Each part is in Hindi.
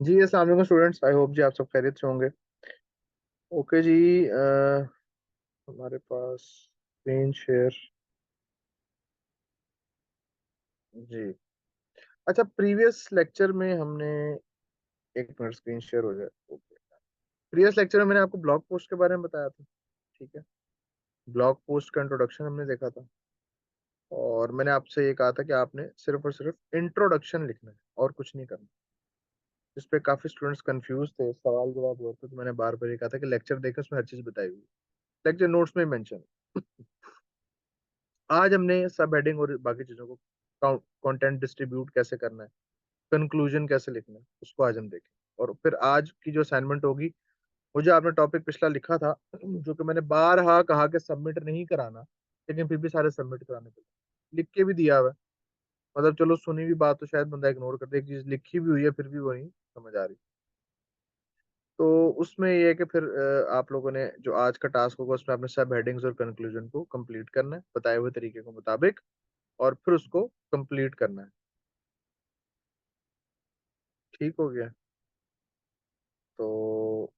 जी अस्सलाम वालेकुम स्टूडेंट्स, आई होप जी आप सब खैरियत से होंगे। ओके जी। हमारे पास स्क्रीन शेयर। जी। अच्छा, प्रीवियस लेक्चर में हमने, एक मिनट स्क्रीन शेयर हो जाए। ओके। प्रीवियस लेक्चर में मैंने आपको ब्लॉग पोस्ट के बारे में बताया था। ठीक है। ब्लॉग पोस्ट का इंट्रोडक्शन हमने देखा था, और मैंने आपसे ये कहा था कि आपने सिर्फ और सिर्फ इंट्रोडक्शन लिखना है और कुछ नहीं करना। इस पे काफी स्टूडेंट्स कंफ्यूज थे, सवाल जवाब हुआ था, तो मैंने बार बार ये कहा था कि लेक्चर देखो, उसमें हर चीज बताई हुई है। लेक्चर नोट्स में मेंशन है। आज हमने सब हेडिंग और बाकी चीजों को, कंटेंट डिस्ट्रीब्यूट कैसे करना है, कंक्लूजन कैसे लिखना है, उसको आज हम देखें। और फिर आज की जो असाइनमेंट होगी, वो जो आपने टॉपिक पिछला लिखा था, जो कि मैंने बारहा कहा कि सबमिट नहीं कराना, लेकिन फिर भी सारे सबमिट कराने पड़े, लिख के भी दिया हुआ है। मतलब चलो, सुनी हुई बात तो शायद बंदा इग्नोर कर दे, एक चीज लिखी भी हुई है फिर भी वो नहीं समझ आ रही। तो उसमें ये है कि फिर आप लोगों ने जो आज का टास्क होगा, उसमें आपने सब हेडिंग्स और कंक्लूजन को कंप्लीट करना है बताए हुए तरीके के मुताबिक, और फिर उसको कंप्लीट करना है। ठीक हो गया। तो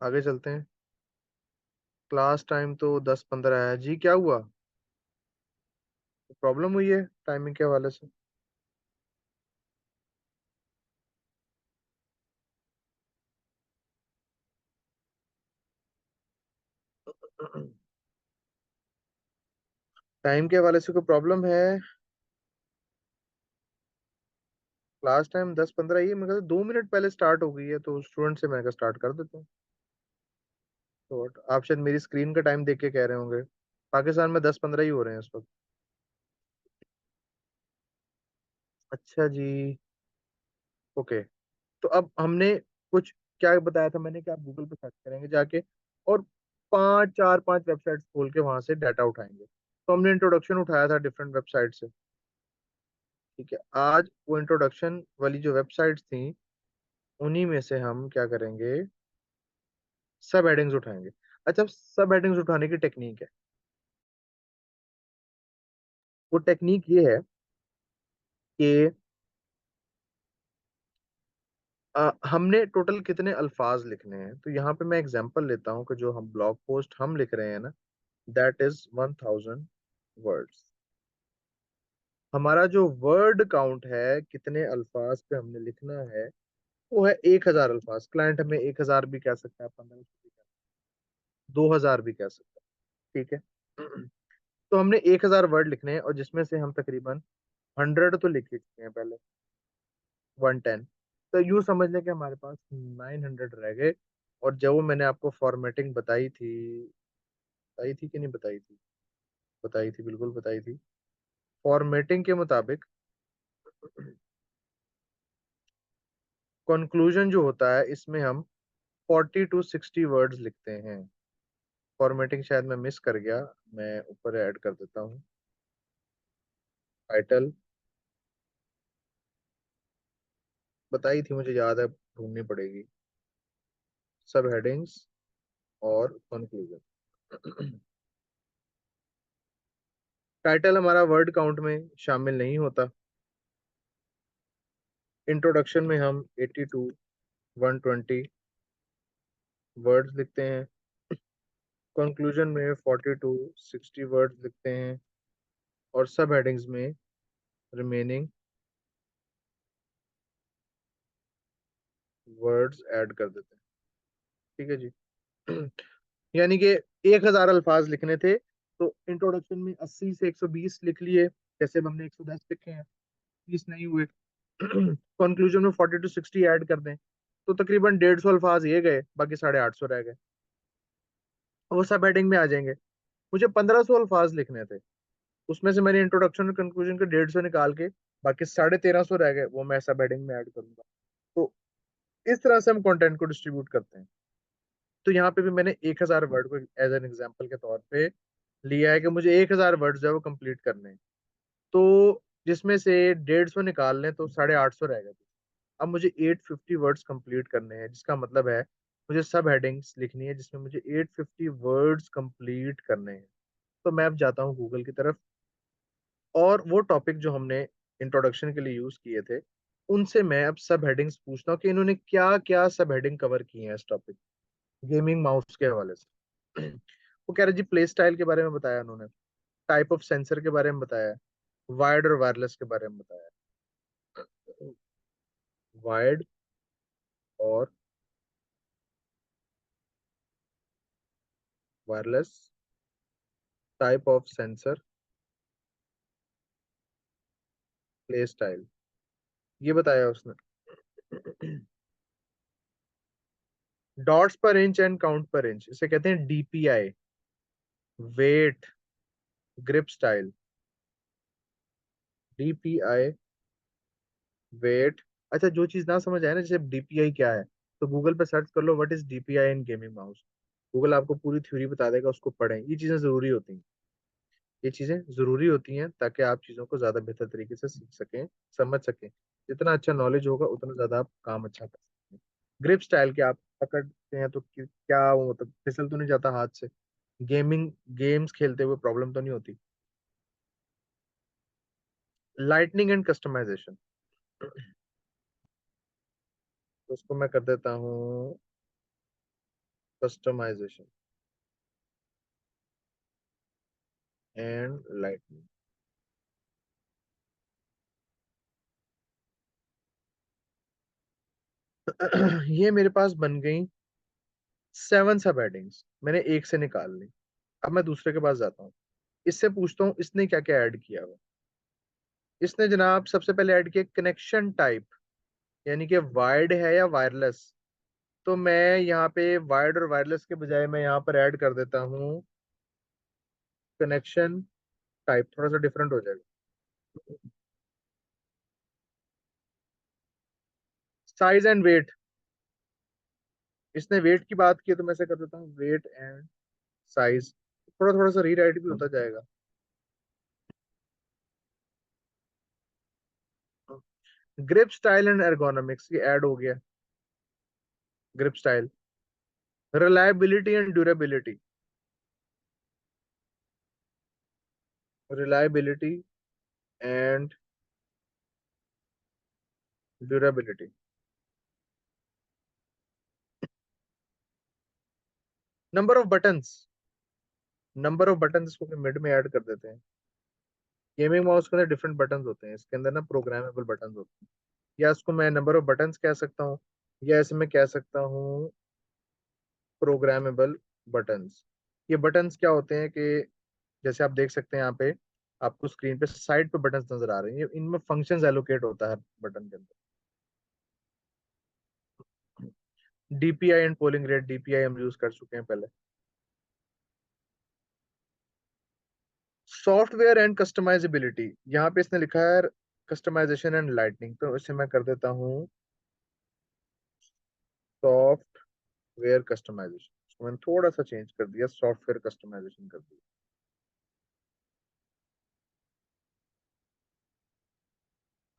आगे चलते हैं। क्लास टाइम तो 10:15 है जी, क्या हुआ? प्रॉब्लम हुई है टाइमिंग के हवाले से? टाइम के हवाले से कोई प्रॉब्लम है? क्लास टाइम 10:15 ये मेरे ख्याल से 2 मिनट पहले स्टार्ट हो गई है, तो स्टूडेंट से मैंने कहा स्टार्ट कर देते हैं। तो आप शायद मेरी स्क्रीन का टाइम देख के कह रहे होंगे। पाकिस्तान में 10:15 ही हो रहे हैं इस वक्त। अच्छा जी। ओके। तो अब हमने कुछ, क्या बताया था मैंने कि आप गूगल पे सर्च करेंगे जाके, और चार पांच वेबसाइट्स खोल के वहां से डाटा उठाएंगे। तो हमने इंट्रोडक्शन उठाया था डिफरेंट वेबसाइट से। ठीक है। आज वो इंट्रोडक्शन वाली जो वेबसाइट्स थी, उन्हीं में से हम क्या करेंगे, सब हेडिंग्स उठाएंगे। अच्छा, सब हेडिंग्स उठाने की टेक्निक है। वो टेक्निक ये है कि हमने टोटल कितने अल्फाज लिखने हैं। तो यहाँ पे मैं एग्जांपल लेता हूँ कि जो हम ब्लॉग पोस्ट हम लिख रहे हैं ना, दैट इज 1000 वर्ड्स। हमारा जो वर्ड काउंट है, कितने अल्फाज पे हमने लिखना है, वो है 1000 अल्फाज। क्लाइंट हमें 1000 भी कह सकता है, 1500 भी कह सकता है, 2000 भी कह सकता है। ठीक है। तो हमने 1000 वर्ड लिखने हैं, और जिसमें से हम तकरीबन 100 तो लिख ही चुके हैं पहले, 110। तो यूं समझ लें कि हमारे पास 900 रह गए। और जब वो मैंने आपको फॉर्मेटिंग बताई थी कि नहीं बताई थी? बताई थी, बिल्कुल बताई थी। फॉर्मेटिंग के मुताबिक कंक्लूजन जो होता है, इसमें हम 40 to 60 वर्ड्स लिखते हैं। फॉर्मेटिंग शायद मैं मिस कर गया, मैं ऊपर ऐड कर देता हूँ। टाइटल बताई थी, मुझे याद है, ढूंढनी पड़ेगी। सब हेडिंग्स और कंक्लूजन। टाइटल हमारा वर्ड काउंट में शामिल नहीं होता। इंट्रोडक्शन में हम 80 to 120 वर्ड्स लिखते हैं। कंक्लूजन में 40 to 60 वर्ड्स लिखते हैं। और सब हेडिंग्स में रिमेनिंग वर्ड्स ऐड कर देते हैं। ठीक है जी। यानी कि 1000 अल्फाज लिखने थे, तो इंट्रोडक्शन में 80 से 120 लिख लिए, जैसे अब हमने 110 लिखे हैं, 30 नहीं हुए। कंक्लूजन में 40 to 60 ऐड कर दें, तो तकरीबन 150 अल्फाज ये गए, बाकी 850 रह गए। वो सब हेडिंग में आ जाएंगे। मुझे 1500 अल्फाज लिखने थे, उसमें से मैंने इंट्रोडक्शन और कंक्लूजन के 150 निकाल के, बाकी 1350 रह गए, वो मैं सब हेडिंग में ऐड करूंगा। तो इस तरह से हम कंटेंट को डिस्ट्रीब्यूट करते हैं। तो यहाँ पे भी मैंने 1000 वर्ड को एज एन एग्जाम्पल के तौर पे लिया है कि मुझे 1000 वर्ड जो है वो कंप्लीट करने हैं। तो जिसमें से 150 निकाल लें तो 850 रह गए। अब मुझे 850 वर्ड्स कंप्लीट करने हैं, जिसका मतलब है मुझे सब हेडिंग्स लिखनी है जिसमें मुझे 850 वर्ड्स कंप्लीट करने हैं। तो मैं अब जाता हूँ गूगल की तरफ, और वो टॉपिक जो हमने इंट्रोडक्शन के लिए यूज किए थे, उनसे मैं अब सब हेडिंग्स पूछता हूँ कि इन्होंने क्या क्या सब हेडिंग कवर की है इस टॉपिक, गेमिंग माउस के हवाले से। वो कह रहे जी प्ले स्टाइल के बारे में बताया उन्होंने, टाइप ऑफ सेंसर के बारे में बताया, वायर्ड और वायरलेस के बारे में बताया, वायर्ड और wireless, type of sensor, play style, ये बताया उसने। Dots per inch and count per inch, इसे कहते हैं DPI, weight, grip style, DPI, weight. अच्छा, जो चीज ना समझ आए ना, जैसे डीपीआई क्या है, तो गूगल पे सर्च कर लो what is DPI in gaming mouse. Google आपको पूरी थ्योरी बता देगा, उसको पढ़ें, ये चीजें जरूरी होती हैं। ये चीजें जरूरी होती हैं ताकि आप चीजों को ज्यादा बेहतर तरीके से सीख सकें, समझ सकें। जितना अच्छा नॉलेज होगा उतना ज्यादा आप काम अच्छा कर सकते हैं। ग्रिप स्टाइल के आप पकड़ते हैं तो क्या वो, मतलब फिसल तो नहीं जाता हाथ से, गेमिंग गेम्स खेलते हुए प्रॉब्लम तो नहीं होती। लाइटनिंग एंड कस्टमाइजेशन, तो उसको मैं कर देता हूँ कस्टमाइजेशन एंड लाइटनिंग। ये मेरे पास बन गई 7 सब हेडिंग्स, मैंने एक से निकाल ली। अब मैं दूसरे के पास जाता हूँ, इससे पूछता हूँ इसने क्या क्या ऐड किया हुआ। इसने जनाब सबसे पहले ऐड किया कनेक्शन टाइप, यानी कि वायर्ड है या वायरलेस। तो मैं यहाँ पे वायर्ड और वायरलेस के बजाय मैं यहाँ पर ऐड कर देता हूँ कनेक्शन टाइप, थोड़ा सा डिफरेंट हो जाएगा। साइज एंड वेट, इसने वेट की बात की है, तो मैं ऐसे कर देता हूँ वेट एंड साइज। थोड़ा थोड़ा सा रीराइट भी होता जाएगा। ग्रिप स्टाइल एंड एर्गोनॉमिक्स, ये ऐड हो गया। Grip style, reliability and durability, reliability and durability. Number of buttons, number off button इसको मिड में ऐड कर देते हैं। गेमिंग माउस के अंदर डिफरेंट बटन्स होते हैं, इसके अंदर ना प्रोग्रामेबल बटन्स होते हैं। या इसको मैं नंबर ऑफ बटन्स कह सकता हूँ, या ऐसे मैं कह सकता हूँ प्रोग्रामेबल बटन्स। ये बटन्स क्या होते हैं कि जैसे आप देख सकते हैं यहाँ पे, आपको स्क्रीन पे साइड पे बटन्स नजर आ रहे हैं, इनमें फंक्शंस एलोकेट होता है बटन के अंदर। DPI and polling rate, DPI हम यूज कर चुके हैं पहले। सॉफ्टवेयर एंड कस्टमाइजेबिलिटी, यहाँ पे इसने लिखा है कस्टमाइजेशन एंड लाइटनिंग, तो इसे मैं कर देता हूँ सॉफ्टवेयर कस्टमाइजेशन। इसको मैंने थोड़ा सा चेंज कर दिया, सॉफ्टवेयर कस्टमाइजेशन कर दिया।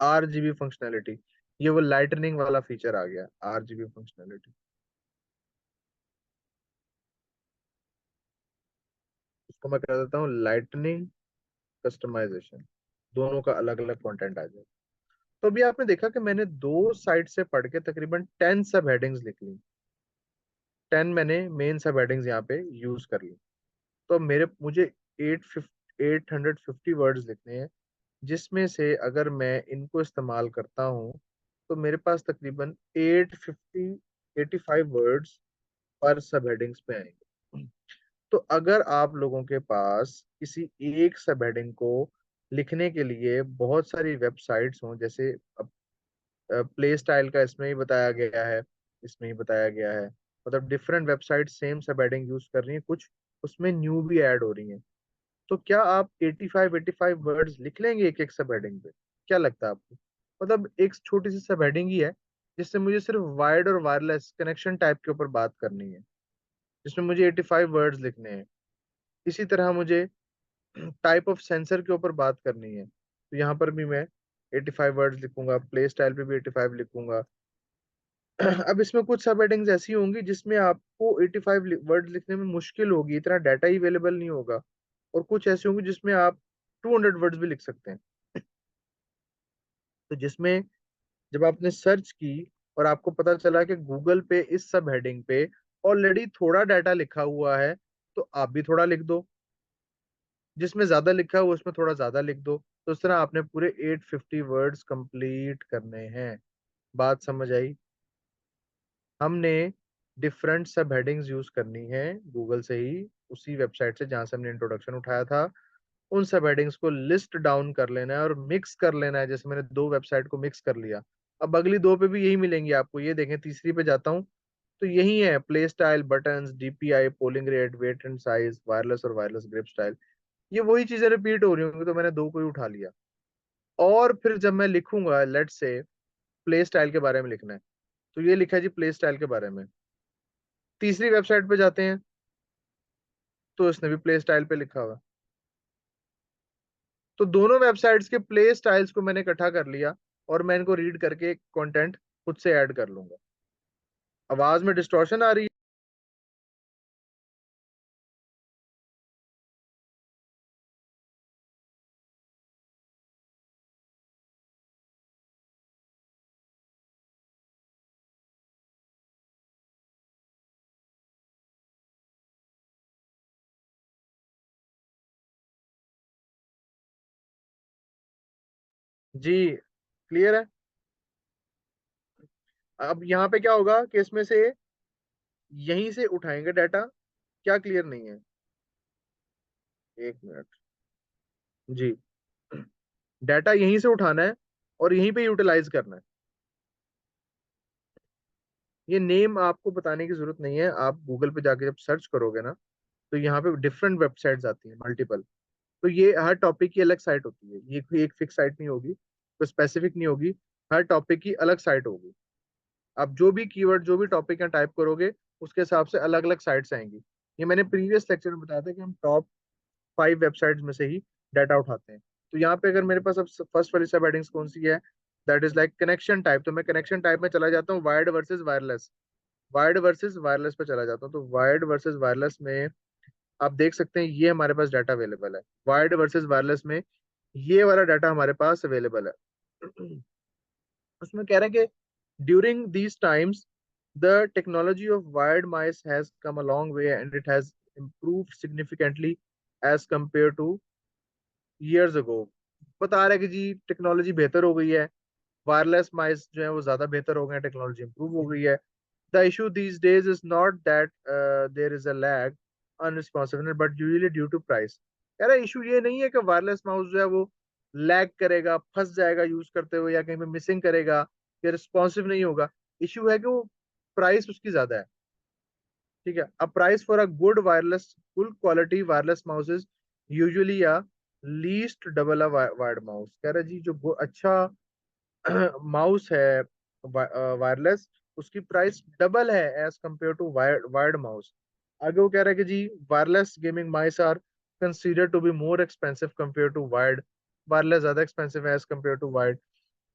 आरजीबी फंक्शनैलिटी, ये वो लाइटनिंग वाला फीचर आ गया, आरजीबी फंक्शनैलिटी। इसको मैं कर देता हूँ लाइटनिंग कस्टमाइजेशन, दोनों का अलग अलग कंटेंट आ जाए। तो अभी आपने देखा कि मैंने 2 साइट से पढ़ के तकरीबन 10 सब हेडिंग्स लिख ली। 10 मैंने मेन सब हेडिंग्स यहाँ पे यूज कर ली। तो मेरे मुझे 850 वर्ड्स लिखने हैं, जिसमें से अगर मैं इनको इस्तेमाल करता हूँ तो मेरे पास तकरीबन 85 वर्ड्स पर सब हेडिंग्स पे आएंगे। तो अगर आप लोगों के पास किसी एक सब हेडिंग को लिखने के लिए बहुत सारी वेबसाइट्स हों, जैसे प्ले स्टाइल का इसमें ही बताया गया है, इसमें ही बताया गया है, मतलब डिफरेंट वेबसाइट सेम सब हेडिंग यूज कर रही हैं, कुछ उसमें न्यू भी ऐड हो रही हैं, तो क्या आप 85 वर्ड्स लिख लेंगे एक एक सब हेडिंग पे? क्या लगता है आपको? मतलब एक छोटी सी सब हेडिंग ही है, जिससे मुझे सिर्फ वायर्ड और वायरलेस कनेक्शन टाइप के ऊपर बात करनी है, जिसमें मुझे 85 वर्ड्स लिखने हैं। इसी तरह मुझे टाइप ऑफ सेंसर के ऊपर बात करनी है, तो यहाँ पर भी मैं 85 वर्ड्स लिखूंगा, प्ले स्टाइल पे भी 85 लिखूंगा। अब इसमें कुछ सब हेडिंग्स ऐसी होंगी जिसमें आपको 85 वर्ड लिखने में मुश्किल होगी, इतना डाटा ही अवेलेबल नहीं होगा। और कुछ ऐसी होंगी जिसमें आप 200 वर्ड्स भी लिख सकते हैं। तो जिसमें जब आपने सर्च की और आपको पता चला कि गूगल पे इस सब हेडिंग पे ऑलरेडी थोड़ा डाटा लिखा हुआ है, तो आप भी थोड़ा लिख दो, जिसमें ज्यादा लिखा है वो उसमें थोड़ा ज्यादा लिख दो। तो इस तरह आपने पूरे 850 वर्ड्स कंप्लीट करने हैं। बात समझ आई? हमने डिफरेंट सब हेडिंग्स यूज करनी है गूगल से ही, उसी वेबसाइट से जहां से हमने इंट्रोडक्शन उठाया था। उन सब हेडिंग्स को लिस्ट डाउन कर लेना है और मिक्स कर लेना है, जैसे मैंने दो वेबसाइट को मिक्स कर लिया। अब अगली दो पे भी यही मिलेंगी आपको, ये देखें तीसरी पे जाता हूँ तो यही है, play style, buttons, DPI, polling rate, weight and size, wireless और वायरलेस ग्रिप स्टाइल। ये वही चीजें रिपीट हो रही होंगी, तो मैंने दो को ही उठा लिया। और फिर जब मैं लिखूंगा, लेट से प्ले स्टाइल के बारे में लिखना है, तो ये लिखा है जी प्ले स्टाइल के बारे में। तीसरी वेबसाइट पे जाते हैं तो इसने भी प्ले स्टाइल पे लिखा हुआ है। तो दोनों वेबसाइट्स के प्ले स्टाइल्स को मैंने इकट्ठा कर लिया और मैं इनको रीड करके कंटेंट खुद से ऐड कर लूंगा। आवाज में डिस्टॉर्शन आ रही है जी? क्लियर है? अब यहाँ पे क्या होगा कि इसमें से यहीं से उठाएंगे डाटा। क्या क्लियर नहीं है? एक मिनट जी। डाटा यहीं से उठाना है और यहीं पे यूटिलाइज करना है। ये नेम आपको बताने की जरूरत नहीं है, आप गूगल पे जाके जब सर्च करोगे ना, तो यहाँ पे डिफरेंट वेबसाइट्स आती हैं, मल्टीपल। तो ये हर टॉपिक की अलग साइट होती है, ये कोई एक फिक्स साइट नहीं होगी, तो स्पेसिफिक नहीं होगी। हर टॉपिक की अलग साइट होगी। आप जो भी कीवर्ड, जो भी टॉपिक यहाँ टाइप करोगे, उसके हिसाब से अलग अलग साइट्स आएंगी। ये मैंने प्रीवियस लेक्चर में बताया था कि हम टॉप 5 वेबसाइट्स में से ही डाटा उठाते हैं। तो यहाँ पे अगर मेरे पास अब फर्स्ट वाली सब हेडिंग्स कौन सी है, that is like connection type, तो मैं कनेक्शन टाइप में चला जाता हूँ wired versus wireless. Wired versus wireless पे चला जाता हूँ, तो वायर्ड वर्सेस वायरलेस में आप देख सकते हैं ये हमारे पास डाटा अवेलेबल है। वायर्ड वर्सेस वायरलेस में ये वाला डाटा हमारे पास अवेलेबल है। उसमें कह रहे हैं कि during these times the technology of wired mice has come a long way and it has improved significantly as compared to years ago। बता रहे हैं कि जी टेक्नोलॉजी बेहतर हो गई है, वायरलेस माइस जो है वो ज्यादा बेहतर हो गए हैं, टेक्नोलॉजी इंप्रूव हो गई है। The issue these days is not that there is a lag unresponsiveness but usually due to price. कह रहा है इशू ये नहीं है कि वायरलेस माउस जो है वो लैग करेगा, फंस जाएगा यूज करते हुए, या कहीं पे मिसिंग करेगा, या रिस्पॉन्सिव नहीं होगा। इशू है कि वो प्राइस उसकी ज्यादा है। ठीक है, अब price for a good wireless full quality wireless mouse is usually या least double a wired mouse. कह रहा है जी जो अच्छा माउस है वायरलेस, उसकी प्राइस डबल है as compared to wired mouse. आगे वो कह रहा है कि जी wireless gaming mice are considered to be more expensive compared to wired. Wireless ज्यादा एक्सपेंसिव है as compared to wired.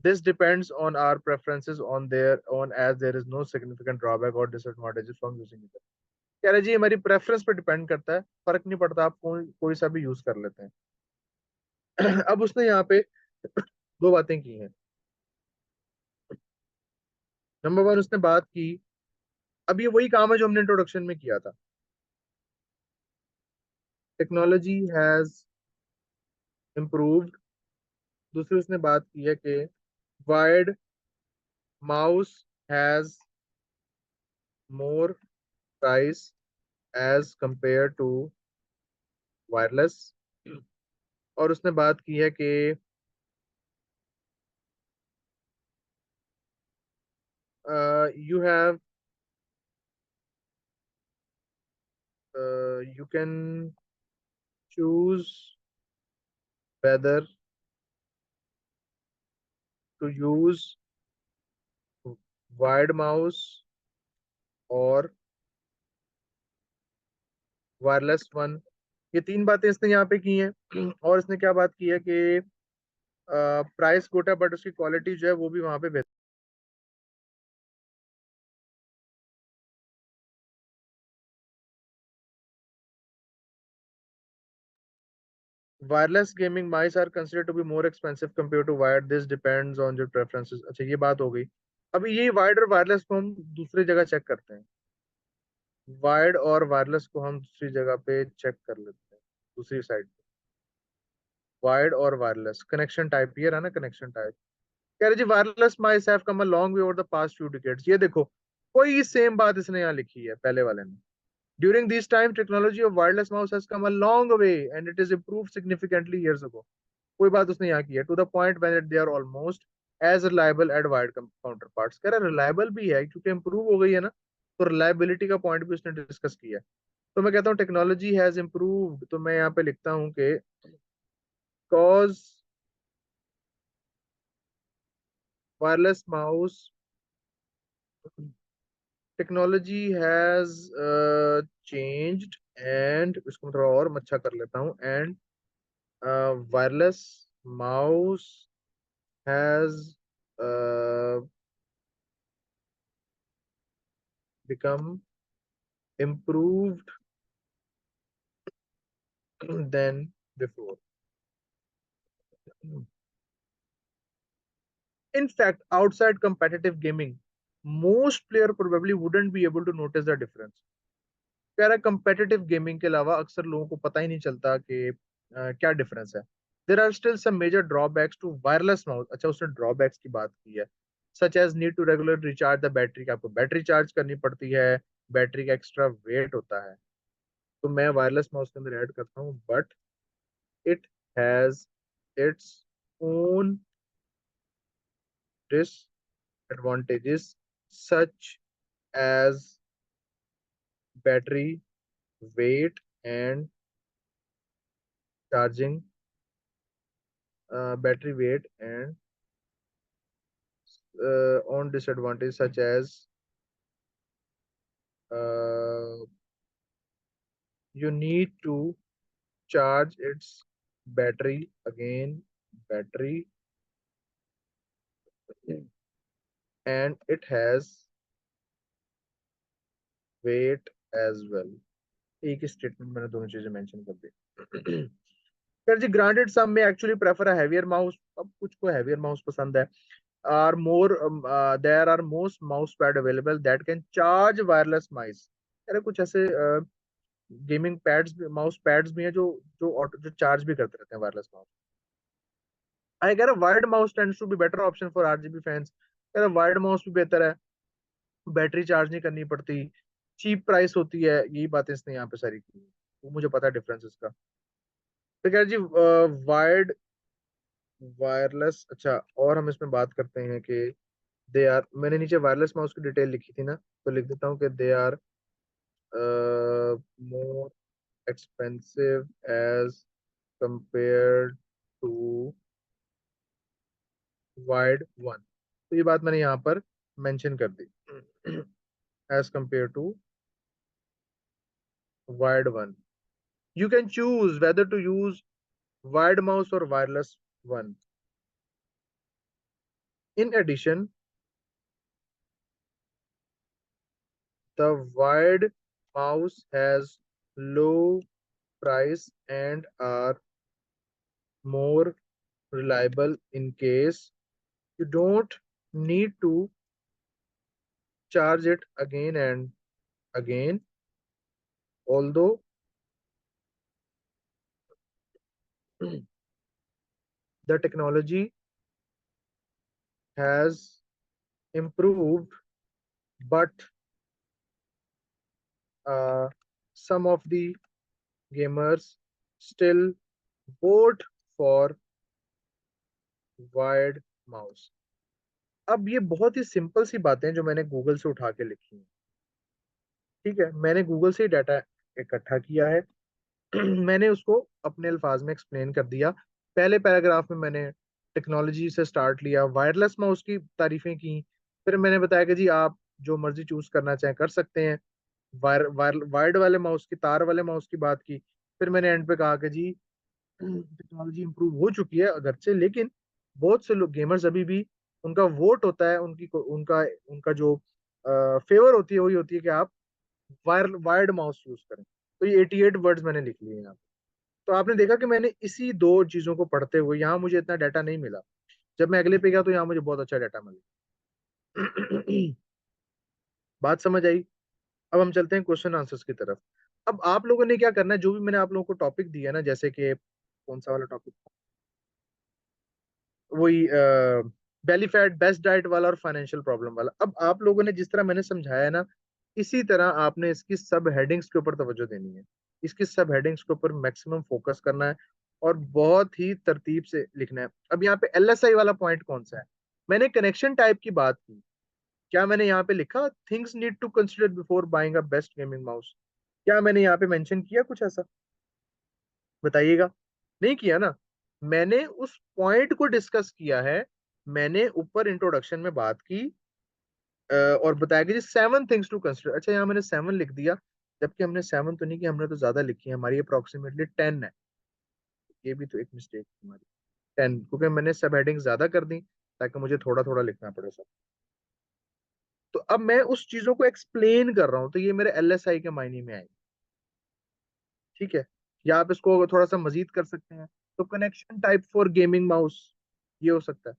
This depends on our preferences on there on as there is no significant drawback और डिसएडवांटेजेस फ्रॉम यूजिंग इट। कह रहे जी हमारी प्रेफरेंस पे डिपेंड करता है, फर्क नहीं पड़ता, आप कोई सा भी यूज कर लेते हैं। अब उसने यहाँ पे दो बातें की हैं। नंबर वन, उसने बात की, अब ये वही काम है जो हमने इंट्रोडक्शन में किया था, टेक्नोलॉजी हैज इम्प्रूव्ड। दूसरी उसने बात की है कि wired mouse has more price as compare to wireless. और उसने बात की है कि you have you can choose whether to use wired mouse और वायरलेस वन। ये तीन बातें इसने यहाँ पे की हैं। और इसने क्या बात की है कि प्राइस गुड है बट उसकी क्वालिटी जो है वो भी वहां पे बेहतर wireless gaming mice are considered to be more expensive compare to wired, this depends on your preferences. अच्छा ये बात हो गई। अभी ये वायर्ड और वायरलेस को हम दूसरी जगह चेक करते हैं। वायर्ड और वायरलेस को हम दूसरी जगह पे चेक कर लेते हैं, दूसरी साइड पे। वायर्ड और वायरलेस कनेक्शन टाइप, ये रहा ना कनेक्शन टाइप। कह रहे जी wireless mice have come a long way over the past few decades. ये देखो कोई सेम बात इसने यहाँ लिखी है पहले वाले ने। During this time technology of wireless mouse has come a long way and it is improved significantly years ago. कोई बात उसने यहाँ की है, to the point when they are almost as reliable at wired counterparts. कह रहा रिलायबल भी है क्योंकि इंप्रूव हो गई है ना, तो रिलायबिलिटी का पॉइंट भी उसने डिस्कस किया है। तो मैं कहता हूँ टेक्नोलॉजी हैज इम्प्रूव्ड, तो मैं यहाँ पे लिखता हूँ कि cause wireless mouse technology has changed and, इसको मैं थोड़ा और अच्छा कर लेता हूँ, and wireless mouse has become improved than before. In fact, outside competitive gaming, most player probably wouldn't be able to notice the difference. कह रहा है competitive गेमिंग के अलावा अक्सर लोगों को पता ही नहीं चलता कि क्या डिफरेंस है। There are still some major drawbacks to wireless mouse. अच्छा उसने ड्रॉबैक्स की बात की है, such as need to regular recharge the battery, कि आपको बैटरी चार्ज करनी पड़ती है, बैटरी का एक्स्ट्रा वेट होता है। तो मैं वायरलेस माउस के अंदर ऐड करता हूँ, but it has its own disadvantages such as battery weight and charging, battery weight and own disadvantages such as uh, you need to charge its battery again, battery, and it has weight as well। एक ही स्टेटमेंट मैंने दोनों चीजें मेंशन कर दी। सर जी ग्रांटेड सम में actually prefer a heavier mouse, अब कुछ को हैवियर माउस पसंद है। Are more there are most mouse pad available that can charge wireless mice. अरे कुछ ऐसे गेमिंग पैड्स माउस पैड्स भी हैं जो जो चार्ज भी करते रहते हैं वायरलेस माउस। आई कह रहा wired mouse tends to be better option for RGB fans. कह रहा वायर्ड माउस भी बेहतर है, बैटरी चार्ज नहीं करनी पड़ती, चीप प्राइस होती है, यही बातें इसने यहाँ पे सारी की। वो मुझे पता है डिफरेंस इसका। तो कह रहा जी वायर्ड वायरलेस। अच्छा और हम इसमें बात करते हैं कि दे आर, मैंने नीचे वायरलेस माउस की डिटेल लिखी थी ना, तो लिख देता हूँ कि they are more expensive as compare to wired one. तो ये बात मैंने यहाँ पर मेंशन कर दी, as compare to wired one. You can choose whether to use wired mouse और wireless one. In addition the wired mouse has low price and are more reliable in case you don't need to charge it again and again. Although the technology has improved, but uh, some of the gamers still vote for wired mouse। अब ये बहुत ही सिंपल सी बातें हैं जो मैंने गूगल से उठा के लिखी हैं। ठीक है, मैंने गूगल से डाटा इकट्ठा किया है। मैंने उसको अपने अल्फाज में एक्सप्लेन कर दिया। पहले पैराग्राफ में मैंने टेक्नोलॉजी से स्टार्ट लिया, वायरलेस माउस की तारीफें की, फिर मैंने बताया कि जी आप जो मर्जी चूज करना चाहें कर सकते हैं। वायर्ड वाले माउस की, तार वाले माउस की बात की। फिर मैंने एंड पे कहा कि जी टेक्नोलॉजी इंप्रूव हो चुकी है अगरचे, लेकिन बहुत से लोग गेमर्स अभी भी, उनका वोट होता है, उनका उनका जो फेवर होती है वही होती है कि आप वायर्ड माउस यूज करें। तो ये 88 वर्ड्स मैंने लिख लिए हैं यहाँ पे। तो आपने देखा कि मैंने इसी दो चीजों को पढ़ते हुए यहाँ मुझे इतना डाटा नहीं मिला, जब मैं अगले पे गया तो यहाँ मुझे बहुत अच्छा डाटा मिला। बात समझ आई? अब हम चलते हैं क्वेश्चन आंसर्स की तरफ। अब आप लोगों ने क्या करना है, जो भी मैंने आप लोगों को टॉपिक दिया ना, जैसे कि कौन सा वाला टॉपिक, वही बेली फैट, बेस्ट डाइट वाला और फाइनेंशियल प्रॉब्लम वाला, अब आप लोगों ने जिस तरह मैंने समझाया ना, इसी तरह आपने इसकी सब हेडिंग्स के ऊपर तवज्जो देनी है, इसकी सब हेडिंग्स के ऊपर मैक्सिमम फोकस करना है और बहुत ही तरतीब से लिखना है। अब यहाँ पे एलएसआई वाला पॉइंट कौन सा है, मैंने कनेक्शन टाइप की बात की, क्या मैंने यहाँ पे लिखा things need to consider before buying a best gaming mouse, क्या मैंने यहाँ पे मेंशन किया कुछ ऐसा, बताइएगा? नहीं किया ना। मैंने उस पॉइंट को डिस्कस किया है, मैंने ऊपर इंट्रोडक्शन में बात की और बताया कि जी 7 थिंग्स टू कंसिडर। अच्छा, यहाँ मैंने 7 लिख दिया, जबकि हमने 7 तो नहीं किया, हमने तो ज्यादा लिखी है, हमारी अप्रोक्सीमेटली 10 है। ये भी तो एक मिस्टेक हमारी, 10, क्योंकि मैंने सब हेडिंग ज्यादा कर दी ताकि मुझे थोड़ा थोड़ा लिखना पड़े सब। तो अब मैं उस चीजों को एक्सप्लेन कर रहा हूँ, तो ये मेरे एलएसआई के मायने में आएगी। ठीक है, या आप इसको थोड़ा सा मजीद कर सकते हैं, तो connection type for gaming mouse, ये हो सकता है।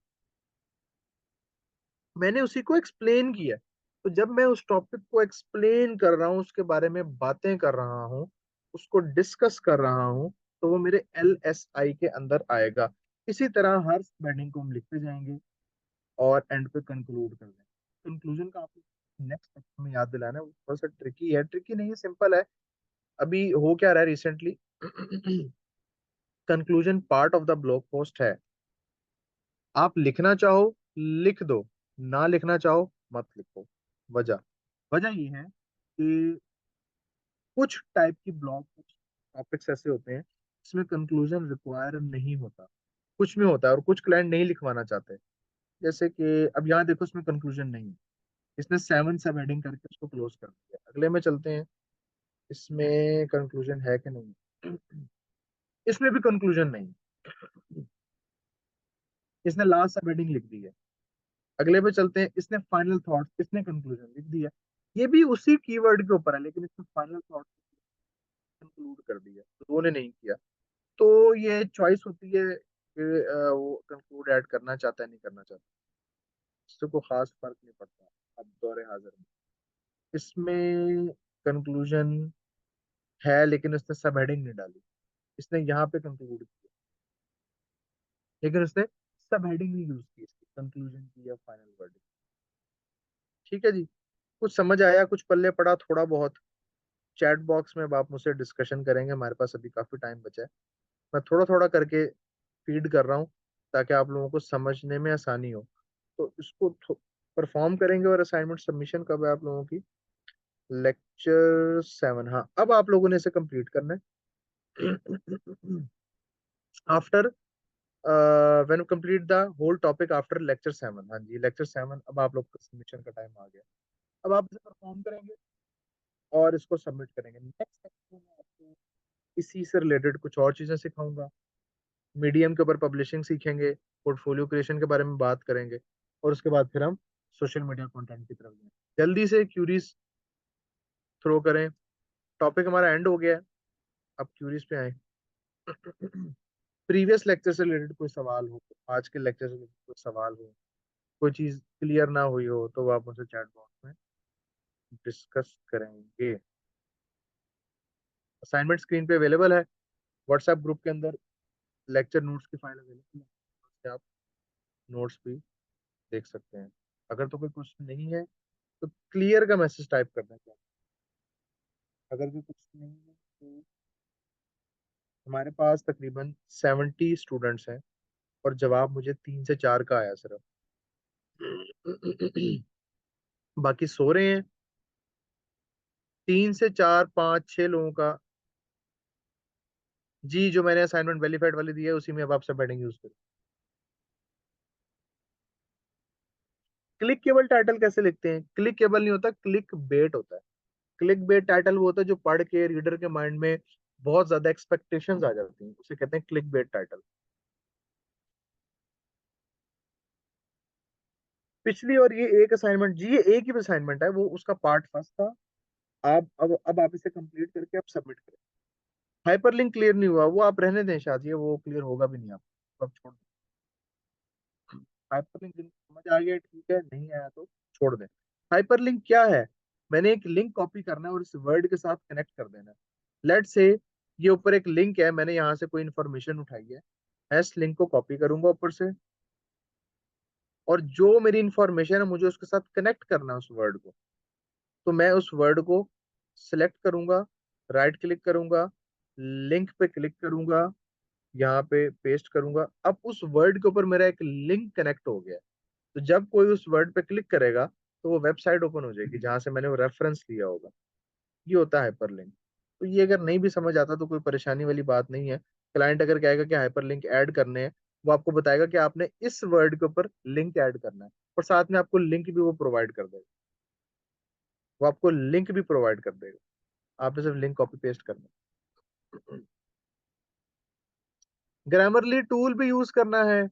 मैंने उसी को एक्सप्लेन किया, तो जब मैं उस टॉपिक को एक्सप्लेन कर रहा हूँ, उसके बारे में बातें कर रहा हूँ, उसको डिस्कस कर रहा हूँ, तो वो मेरे एल एस आई के अंदर आएगा। इसी तरह हर हेडिंग को हम लिखते जाएंगे और एंड पे कंक्लूड कर देंगे। कंक्लूजन का आपको नेक्स्ट सेक्शन में याद दिलाना है, वो थोड़ा सा ट्रिकी है, ट्रिकी नहीं है, सिंपल है। अभी हो क्या रहा है recently, conclusion part of the blog post है, आप लिखना चाहो लिख दो, ना लिखना चाहो मत लिखो। वजह, वजह ये है कि कुछ टाइप की ब्लॉग टॉपिक्स ऐसे होते हैं इसमें कंक्लूजन रिक्वायर नहीं होता, कुछ में होता है और कुछ क्लाइंट नहीं लिखवाना चाहते। जैसे कि अब यहाँ देखो, इसमें कंक्लूजन नहीं है, इसने 7 सब हेडिंग करके उसको क्लोज कर दिया। अगले में चलते हैं, इसमें कंक्लूजन है कि नहीं, इसमें भी कंक्लूजन नहीं, इसने लास्ट सब हेडिंग लिख दी है। अगले पे चलते हैं, इसने फाइनल थॉट्स, इसने कंक्लूजन लिख दिया, ये भी उसी कीवर्ड के ऊपर है, लेकिन इसने फाइनल थॉट्स कंक्लूड कर दिया, दो ने नहीं किया। तो ये चॉइस होती है कि वो कंक्लूड ऐड करना चाहता है नहीं करना चाहता, इससे कोई खास फर्क नहीं पड़ता। अब दौरे हाजिर में इसमें कंक्लूजन है, लेकिन उसने सब हेडिंग नहीं डाली, इसने यहाँ पे कंक्लूड किया, लेकिन उसने सब हेडिंग नहीं यूज की इसकी कंक्लूजन की या फाइनल वर्डिंग। ठीक है जी, कुछ समझ आया, कुछ पल्ले पड़ा थोड़ा बहुत, चैट बॉक्स में अब आप मुझसे डिस्कशन करेंगे, हमारे पास अभी काफी टाइम बचा है, मैं थोड़ा थोड़ा करके फीड कर रहा हूँ ताकि आप लोगों को समझने में आसानी हो। तो इसको परफॉर्म करेंगे, और असाइनमेंट सबमिशन कब है आप लोगों की, लेक्चर 7, हाँ अब आप लोगों ने इसे कंप्लीट करना है after when complete the whole topic after lecture 7। हाँ जी, लेक्चर 7, अब आप लोग का सबमिशन का टाइम आ गया, अब आप इसे परफॉर्म करेंगे और इसको सबमिट करेंगे। नेक्स्ट सेक्शन में आपको इसी से रिलेटेड कुछ और चीजें सिखाऊंगा, मीडियम के ऊपर पब्लिशिंग सीखेंगे, पोर्टफोलियो क्रिएशन के बारे में बात करेंगे, और उसके बाद फिर हम सोशल मीडिया कंटेंट की तरफ जाएंगे। जल्दी से क्यूरीज थ्रो करें, टॉपिक हमारा एंड हो गया है, अब क्यूरीज पे आए। प्रीवियस लेक्चर से रिलेटेड कोई सवाल हो, आज के लेक्चर से रिलेटेड कोई सवाल हो, कोई चीज क्लियर ना हुई हो, तो वो आप मुझसे चैट बॉक्स में डिस्कस करेंगे। असाइनमेंट स्क्रीन पे अवेलेबल है, व्हाट्सएप ग्रुप के अंदर लेक्चर नोट्स की फाइल अवेलेबल है, उससे आप नोट्स भी देख सकते हैं। अगर तो कोई क्वेश्चन नहीं है तो क्लियर का मैसेज टाइप करना चाहिए। अगर भी कुछ नहीं है तो हमारे पास तकरीबन 70 स्टूडेंट्स हैं, और जवाब मुझे 3 से 4 का आया सिर्फ। बाकी सो रहे हैं, 3 से 4 5 6 लोगों का। जी, जो मैंने असाइनमेंट वेरीफाइड वाली दी है उसी में अब आप सब हेडिंग यूज करें। क्लिक केबल टाइटल कैसे लिखते हैं, क्लिक केबल नहीं होता, क्लिक बेट होता है। क्लिक बेट टाइटल वो होता है जो पढ़ के रीडर के माइंड में बहुत ज्यादा एक्सपेक्टेशंस आ जाती हैं, उसे कहते हैं क्लिक बेट टाइटल। पिछली और ये एक असाइनमेंट जी, ये एक ही असाइनमेंट है, वो उसका पार्ट फर्स्ट था। आप अब आप इसे कंप्लीट करके आप सबमिट करें। हाइपरलिंक क्लियर नहीं हुआ, वो आप रहने दें शायद, ये वो क्लियर होगा भी नहीं आपको, अब छोड़ दें। हाइपरलिंक समझ आ गया ठीक है, नहीं आया तो छोड़ दें। हाइपरलिंक क्या है? मैंने एक लिंक कॉपी करना है और इस वर्ड के साथ कनेक्ट कर देना है। लेट से ये ऊपर एक लिंक है, मैंने यहाँ से कोई इंफॉर्मेशन उठाई है, मैं इस लिंक को कॉपी करूंगा ऊपर से, और जो मेरी इंफॉर्मेशन है मुझे उसके साथ कनेक्ट करना है उस वर्ड को। तो मैं उस वर्ड को सिलेक्ट करूंगा, राइट क्लिक करूंगा, लिंक पे क्लिक करूंगा, यहाँ पे पेस्ट करूंगा। अब उस वर्ड के ऊपर मेरा एक लिंक कनेक्ट हो गया। तो जब कोई उस वर्ड पे क्लिक करेगा तो वो वेबसाइट ओपन हो जाएगी जहां से मैंने वो रेफरेंस लिया होगा। ये होता है हाइपरलिंक। तो ये अगर नहीं भी समझ आता तो कोई परेशानी वाली बात नहीं है। क्लाइंट अगर कहेगा कि हाइपरलिंक ऐड करने हैं, वो आपको बताएगा कि आपने इस वर्ड के ऊपर लिंक ऐड करना है, और साथ में आपको लिंक भी वो प्रोवाइड कर देगा। वो आपको लिंक भी प्रोवाइड कर देगा, आपने सिर्फ लिंक कॉपी पेस्ट करना है। ग्रामरली टूल भी यूज करना है।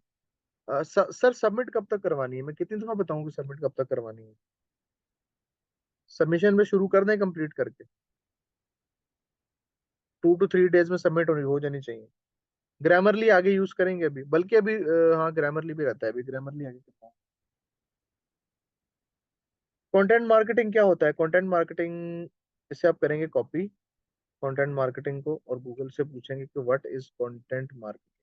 सर सबमिट कब तक करवानी है? मैं कितनी दफा बताऊं कि सबमिट कब तक करवानी है? सबमिशन में शुरू कर दें कंप्लीट करके, 2 to 3 डेज में सबमिट हो जानी चाहिए। ग्रामरली आगे यूज करेंगे अभी, बल्कि अभी हाँ ग्रामरली भी रहता है, अभी ग्रामरली आगे करता है। कंटेंट मार्केटिंग क्या होता है? कंटेंट मार्केटिंग, इसे आप करेंगे कॉपी, कंटेंट मार्केटिंग को, और गूगल से पूछेंगे कि व्हाट इज कंटेंट मार्केटिंग।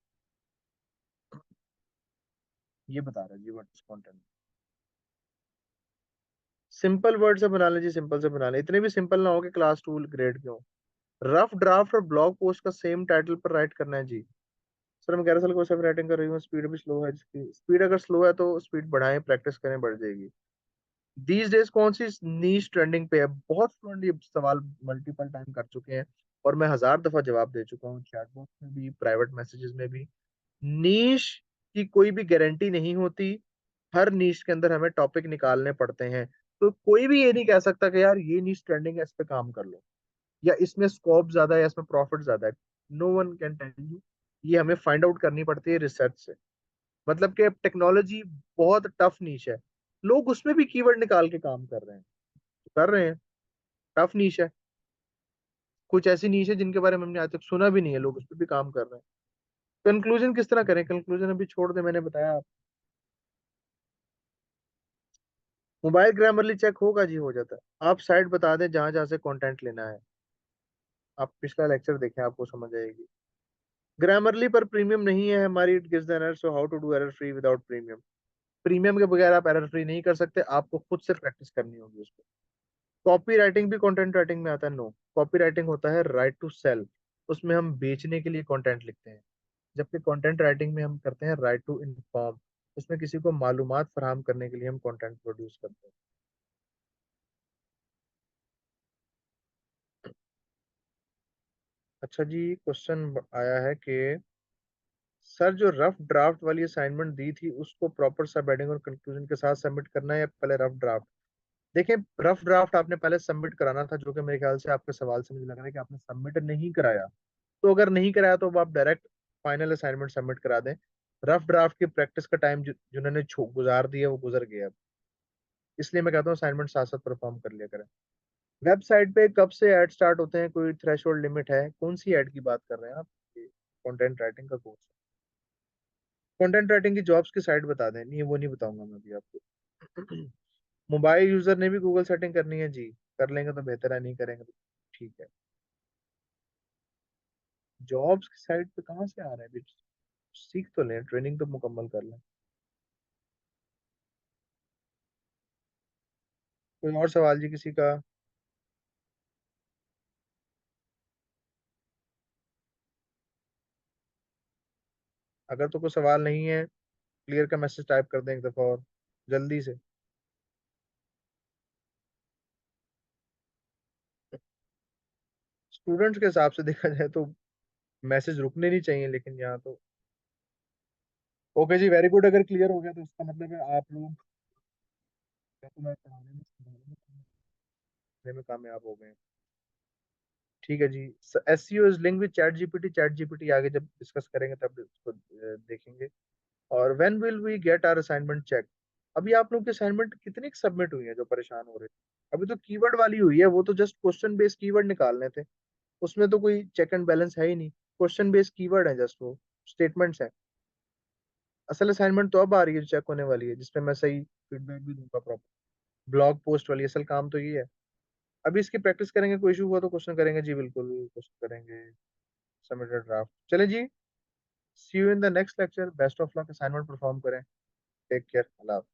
ये बता रहा है जी what is content. Simple word से बना लें जी, सिंपल से बना लें, इतने भी सिंपल ना हो कि क्लास टूल ग्रेड के हो। रफ ड्राफ्ट और ब्लॉग पोस्ट का सेम टाइटल पर राइट करना है जी। सर मैं 11 साल कोर्स राइटिंग कर रही हूँ, स्पीड भी स्लो है, जिसकी स्पीड अगर स्लो है तो स्पीड बढ़ाएं, प्रैक्टिस करें, बढ़ जाएगी। दीज डेज कौन सी नीश ट्रेंडिंग पे है? बहुत स्टूडेंट ये सवाल मल्टीपल टाइम कर चुके हैं, और मैं 1000 दफा जवाब दे चुका हूँ, चैटबॉक्स में भी, प्राइवेट मैसेजेस में भी। नीश की कोई भी गारंटी नहीं होती। हर नीश के अंदर हमें टॉपिक निकालने पड़ते हैं। तो कोई भी ये नहीं कह सकता कि यार ये नीश ट्रेंडिंग है, इस पे काम कर लो, या इसमें स्कोप ज्यादा है, या इसमें प्रॉफिट ज्यादा है। No one can tell you. ये हमें फाइंड आउट करनी पड़ती है रिसर्च से। मतलब कि टेक्नोलॉजी बहुत टफ नीश है, लोग उसमें भी कीवर्ड निकाल के काम कर रहे हैं, कर रहे हैं। टफ नीश है। कुछ ऐसी नीश है जिनके बारे में हमने आज तक सुना भी नहीं है, लोग उस पर भी काम कर रहे हैं। कंक्लूजन किस तरह करें? कंक्लूजन अभी छोड़ दे, मैंने बताया। मोबाइल ग्रामरली चेक होगा जी, हो जाता है। आप साइट बता दें जहां जहां से कंटेंट लेना है। आप पिछला लेक्चर देखें, आपको समझ आएगी। ग्रामरली पर प्रीमियम नहीं है हमारी, it gives the error, so how to do error free without premium. Premium के बगैर आप एरर फ्री नहीं कर सकते, आपको खुद से प्रैक्टिस करनी होगी उस पर। कॉपी राइटिंग भी कंटेंट राइटिंग में आता है? नो। कॉपी राइटिंग होता है राइट टू सेल, उसमें हम बेचने के लिए कंटेंट लिखते हैं। जबकि कंटेंट राइटिंग में हम करते हैं राइट टू इन्फॉर्म, उसमें किसी को मालूमात फराहम करने के लिए हम कंटेंट प्रोड्यूस करते हैं। अच्छा जी, क्वेश्चन आया है कि सर जो रफ ड्राफ्ट वाली असाइनमेंट दी थी उसको प्रॉपर सब हेडिंग और कंक्लूजन के साथ सबमिट करना है या पहले रफ ड्राफ्ट? देखिए, रफ ड्राफ्ट आपने पहले सबमिट कराना था, जो कि मेरे ख्याल से आपके सवाल से मुझे लग रहा है कि आपने सबमिट नहीं कराया। तो अगर नहीं कराया तो अब आप डायरेक्ट फाइनल असाइनमेंट सबमिट करा दें। रफ ड्राफ्ट की प्रैक्टिस का टाइम जिन्होंने गुजार दिया वो गुजर गया अब। इसलिए मैं कहता हूँ असाइनमेंट साथ साथ परफॉर्म कर लिया करें। वेबसाइट पे कब से ऐड स्टार्ट होते हैं? कोई थ्रेशोल्ड लिमिट है? कौन सी ऐड की बात कर रहे हैं आप? कंटेंट राइटिंग का कोर्स, कंटेंट राइटिंग की जॉब्स की साइट बता दें। नहीं, वो नहीं बताऊंगा मैं अभी आपको। मोबाइल यूजर ने भी गूगल सेटिंग करनी है जी? कर लेंगे तो बेहतर है, नहीं करेंगे तो ठीक है। जॉब्स की साइट पे कहाँ से आ रहा है अभी? सीख तो लें, ट्रेनिंग तो मुकम्मल कर लें। कोई और सवाल जी किसी का? अगर तो कोई सवाल नहीं है, क्लियर का मैसेज टाइप कर दें एक दफा और, जल्दी से। स्टूडेंट्स के हिसाब से देखा जाए तो मैसेज रुकने नहीं चाहिए, लेकिन यहाँ तो ओके जी, वेरी गुड। अगर क्लियर हो गया तो इसका मतलब है आप लोग या तो मैं पढ़ाने में समझाने में कामयाब हो गए। ठीक है जी। SEO is link with ChatGPT. ChatGPT आगे जब डिस्कस करेंगे तब इसको देखेंगे। और when will we get our assignment check? अभी आप लोग की असाइनमेंट कितनी सबमिट हुई है जो परेशान हो रहे हैं? अभी तो कीवर्ड वाली हुई है, वो तो जस्ट क्वेश्चन बेस्ड कीवर्ड निकालने थे। उसमें तो कोई चेक एंड बैलेंस है ही नहीं। क्वेश्चन बेस्ड कीवर्ड है, जस्ट वो स्टेटमेंट्स है। असल असाइनमेंट तो अब आ रही है, चेक होने वाली है, जिसमें मैं सही फीडबैक भी दूंगा प्रॉपर। ब्लॉग पोस्ट वाली असल काम तो ये है। अभी इसकी प्रैक्टिस करेंगे, कोई इशू हुआ तो क्वेश्चन करेंगे जी, बिल्कुल क्वेश्चन करेंगे। सबमिटेड ड्राफ्ट, चले जी। See you in the next lecture, best of luck, assignment perform करें। टेक केयर, अल्लाह हाफ़िज़।